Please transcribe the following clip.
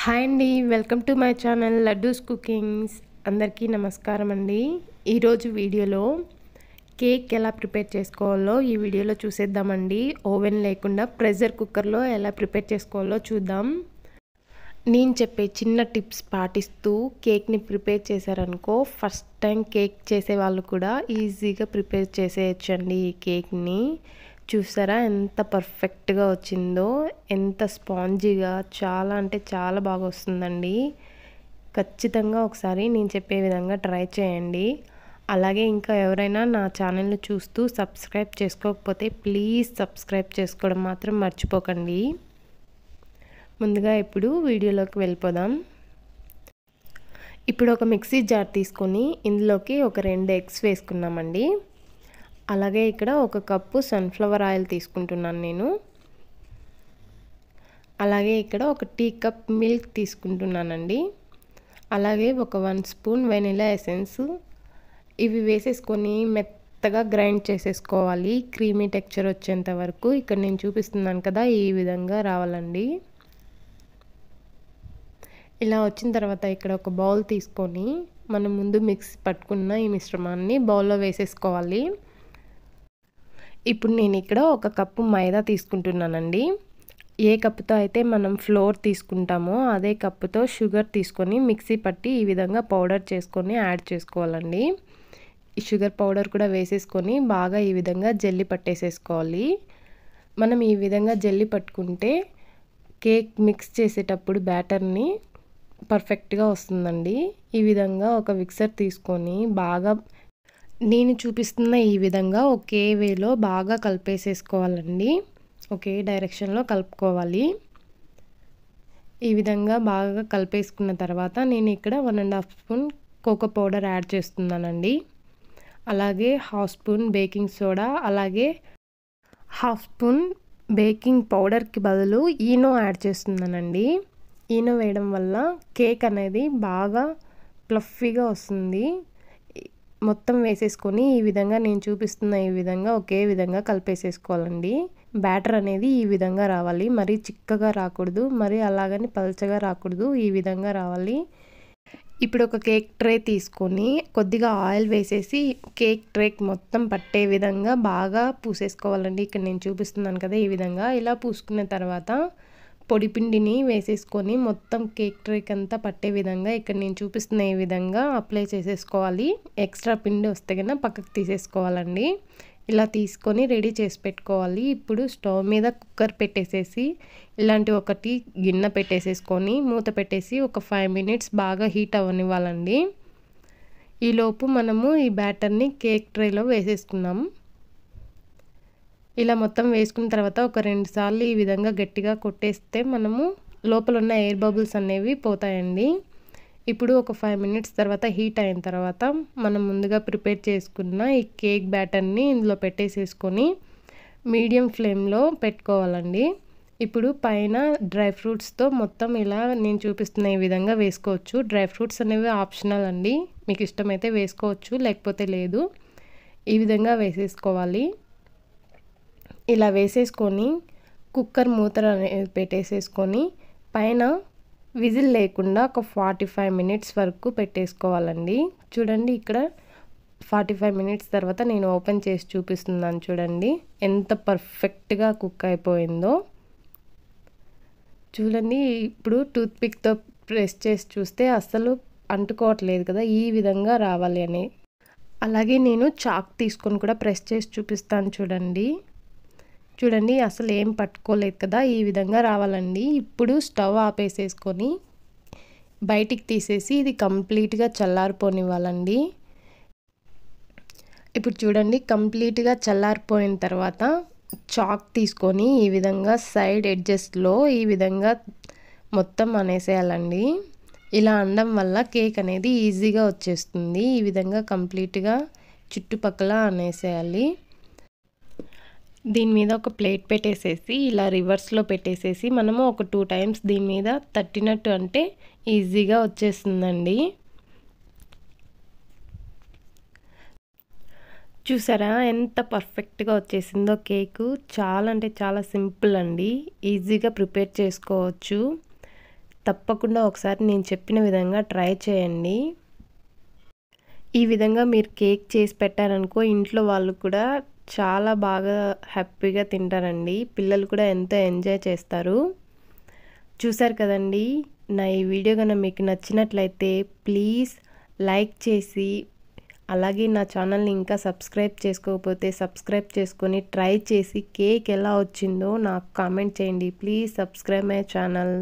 Hi అండి, welcome to my channel Laddus cookings. అందరికీ నమస్కారం అండి. ఈరోజు వీడియోలో కేక్ ఎలా ప్రిపేర్ చేసుకోవాలో ఈ వీడియోలో చూసేద్దామండి. ఓవెన్ లేకుండా ప్రెషర్ కుక్కర్లో ఎలా ప్రిపేర్ చేసుకోవాలో చూద్దాం. నేను చెప్పే చిన్న టిప్స్ పాటిస్తూ కేక్ని ప్రిపేర్ చేశారనుకో, ఫస్ట్ టైం కేక్ చేసే వాళ్ళు కూడా ఈజీగా ప్రిపేర్ చేసేయచ్చండి ఈ కేక్ని. చూసారా ఎంత పర్ఫెక్ట్గా వచ్చిందో, ఎంత స్పాంజీగా, చాలా అంటే చాలా బాగా వస్తుందండి. ఖచ్చితంగా ఒకసారి నేను చెప్పే విధంగా ట్రై చేయండి. అలాగే ఇంకా ఎవరైనా నా ఛానల్ని చూస్తూ సబ్స్క్రైబ్ చేసుకోకపోతే ప్లీజ్ సబ్స్క్రైబ్ చేసుకోవడం మాత్రం మర్చిపోకండి. ముందుగా ఇప్పుడు వీడియోలోకి వెళ్ళిపోదాం. ఇప్పుడు ఒక మిక్సీ జార్ తీసుకొని ఇందులోకి ఒక 2 ఎగ్స్ వేసుకున్నామండి. అలాగే ఇక్కడ 1 కప్పు సన్ఫ్లవర్ ఆయిల్ తీసుకుంటున్నాను నేను. అలాగే ఇక్కడ 1 టీ కప్ మిల్క్ తీసుకుంటున్నానండి. అలాగే ఒక 1 స్పూన్ వెనిలా ఎసెన్స్. ఇవి వేసేసుకొని మెత్తగా గ్రైండ్ చేసేసుకోవాలి, క్రీమీ టెక్స్చర్ వచ్చేంత వరకు. ఇక్కడ నేను చూపిస్తున్నాను కదా, ఈ విధంగా రావాలండి. ఇలా వచ్చిన తర్వాత ఇక్కడ ఒక బౌల్ తీసుకొని మనం ముందు మిక్స్ పట్టుకున్న ఈ మిశ్రమాన్ని బౌల్లో వేసేసుకోవాలి. ఇప్పుడు నేను ఇక్కడ 1 కప్పు మైదా తీసుకుంటున్నానండి. ఏ కప్పుతో అయితే మనం ఫ్లోర్ తీసుకుంటామో అదే కప్పుతో షుగర్ తీసుకొని మిక్సీ పట్టి ఈ విధంగా పౌడర్ చేసుకొని యాడ్ చేసుకోవాలండి. ఈ షుగర్ పౌడర్ కూడా వేసేసుకొని బాగా ఈ విధంగా జల్లి పట్టేసేసుకోవాలి. మనం ఈ విధంగా జల్లి పట్టుకుంటే కేక్ మిక్స్ చేసేటప్పుడు బ్యాటర్ని పర్ఫెక్ట్గా వస్తుందండి. ఈ విధంగా ఒక మిక్సర్ తీసుకొని బాగా నేను చూపిస్తున్న ఈ విధంగా ఒకే వేలో బాగా కలిపేసేసుకోవాలండి. ఒకే డైరెక్షన్లో కలుపుకోవాలి. ఈ విధంగా బాగా కలిపేసుకున్న తర్వాత నేను ఇక్కడ 1.5 స్పూన్ కోకో పౌడర్ యాడ్ చేస్తున్నానండి. అలాగే 1/2 స్పూన్ బేకింగ్ సోడా, అలాగే 1/2 స్పూన్ బేకింగ్ పౌడర్కి బదులు ఈనో యాడ్ చేస్తున్నానండి. ఈనో వేయడం వల్ల కేక్ అనేది బాగా ఫ్లఫీగా వస్తుంది. మొత్తం వేసేసుకొని ఈ విధంగా నేను చూపిస్తున్న ఈ విధంగా ఒకే విధంగా కలిపేసేసుకోవాలండి. బ్యాటర్ అనేది ఈ విధంగా రావాలి, మరీ చిక్కగా రాకూడదు, మరి అలాగని పల్చగా రాకూడదు, ఈ విధంగా రావాలి. ఇప్పుడు ఒక కేక్ ట్రే తీసుకొని కొద్దిగా ఆయిల్ వేసేసి కేక్ ట్రేకి మొత్తం పట్టే విధంగా బాగా పూసేసుకోవాలండి. ఇక్కడ నేను చూపిస్తున్నాను కదా, ఈ విధంగా. ఇలా పూసుకున్న తర్వాత పొడి పిండిని వేసేసుకొని మొత్తం కేక్ ట్రేక్ అంతా పట్టే విధంగా ఇక్కడ నేను చూపిస్తున్న ఈ విధంగా అప్లై చేసేసుకోవాలి. ఎక్స్ట్రా పిండి వస్తే కన్నా పక్కకు తీసేసుకోవాలండి. ఇలా తీసుకొని రెడీ చేసి పెట్టుకోవాలి. ఇప్పుడు స్టవ్ మీద కుక్కర్ పెట్టేసేసి ఇలాంటి ఒకటి గిన్నె పెట్టేసేసుకొని మూత పెట్టేసి ఒక 5 మినిట్స్ బాగా హీట్ అవ్వనివ్వాలండి. ఈలోపు మనము ఈ బ్యాటర్ని కేక్ ట్రేలో వేసేసుకున్నాము. ఇలా మొత్తం వేసుకున్న తర్వాత ఒక 2 సార్లు ఈ విధంగా గట్టిగా కొట్టేస్తే మనము లోపల ఉన్న ఎయిర్ బబుల్స్ అనేవి పోతాయండి. ఇప్పుడు ఒక 5 మినిట్స్ తర్వాత హీట్ అయిన తర్వాత మనం ముందుగా ప్రిపేర్ చేసుకున్న ఈ కేక్ బ్యాటర్ని ఇందులో పెట్టేసేసుకొని మీడియం ఫ్లేమ్లో పెట్టుకోవాలండి. ఇప్పుడు పైన డ్రై ఫ్రూట్స్తో మొత్తం ఇలా నేను చూపిస్తున్న ఈ విధంగా వేసుకోవచ్చు. డ్రై ఫ్రూట్స్ అనేవి ఆప్షనల్ అండి, మీకు ఇష్టమైతే వేసుకోవచ్చు, లేకపోతే లేదు. ఈ విధంగా వేసేసుకోవాలి. ఇలా వేసేసుకొని కుక్కర్ మూత పెట్టేసేసుకొని పైన విజిల్ లేకుండా ఒక 45 మినిట్స్ వరకు పెట్టేసుకోవాలండి. చూడండి, ఇక్కడ 45 మినిట్స్ తర్వాత నేను ఓపెన్ చేసి చూపిస్తున్నాను. చూడండి ఎంత పర్ఫెక్ట్గా కుక్ అయిపోయిందో. చూడండి, ఇప్పుడు టూత్పిక్తో ప్రెస్ చేసి చూస్తే అస్సలు అంటుకోవట్లేదు కదా, ఈ విధంగా రావాలి అని. అలాగే నేను చాక్ తీసుకొని కూడా ప్రెస్ చేసి చూపిస్తాను. చూడండి అసలు ఏం పట్టుకోలేదు కదా, ఈ విధంగా రావాలండి. ఇప్పుడు స్టవ్ ఆపేసేసుకొని బయటికి తీసేసి ఇది కంప్లీట్గా చల్లారిపోనివ్వాలండి. ఇప్పుడు చూడండి, కంప్లీట్గా చల్లారిపోయిన తర్వాత చాక్ తీసుకొని ఈ విధంగా సైడ్ ఎడ్జెస్లో ఈ విధంగా మొత్తం అనేసేయాలండి. ఇలా అనడం వల్ల కేక్ అనేది ఈజీగా వచ్చేస్తుంది. ఈ విధంగా కంప్లీట్గా చుట్టుపక్కల అనేసేయాలి. దీని మీద ఒక ప్లేట్ పెట్టేసేసి ఇలా రివర్స్లో పెట్టేసేసి మనము ఒక 2 టైమ్స్ దీని మీద తట్టినట్టు అంటే ఈజీగా వచ్చేస్తుందండి. చూసారా ఎంత పర్ఫెక్ట్గా వచ్చేసిందో కేకు. చాలా అంటే చాలా సింపుల్ అండి, ఈజీగా ప్రిపేర్ చేసుకోవచ్చు. తప్పకుండా ఒకసారి నేను చెప్పిన విధంగా ట్రై చేయండి. ఈ విధంగా మీరు కేక్ చేసి పెట్టారనుకో ఇంట్లో వాళ్ళు కూడా చాలా బాగా హ్యాపీగా తింటారండి. పిల్లలు కూడా ఎంతో ఎంజాయ్ చేస్తారు. చూసారు కదండీ! నా ఈ వీడియో గనుక మీకు నచ్చినట్లయితే ప్లీజ్ లైక్ చేసి, అలాగే నా ఛానల్‌ని ఇంకా సబ్స్క్రైబ్ చేసుకోకపోతే సబ్స్క్రైబ్ చేసుకొని ట్రై చేసి కేక్ ఎలా వచ్చిందో నాకు కామెంట్ చేయండి. Please subscribe my channel.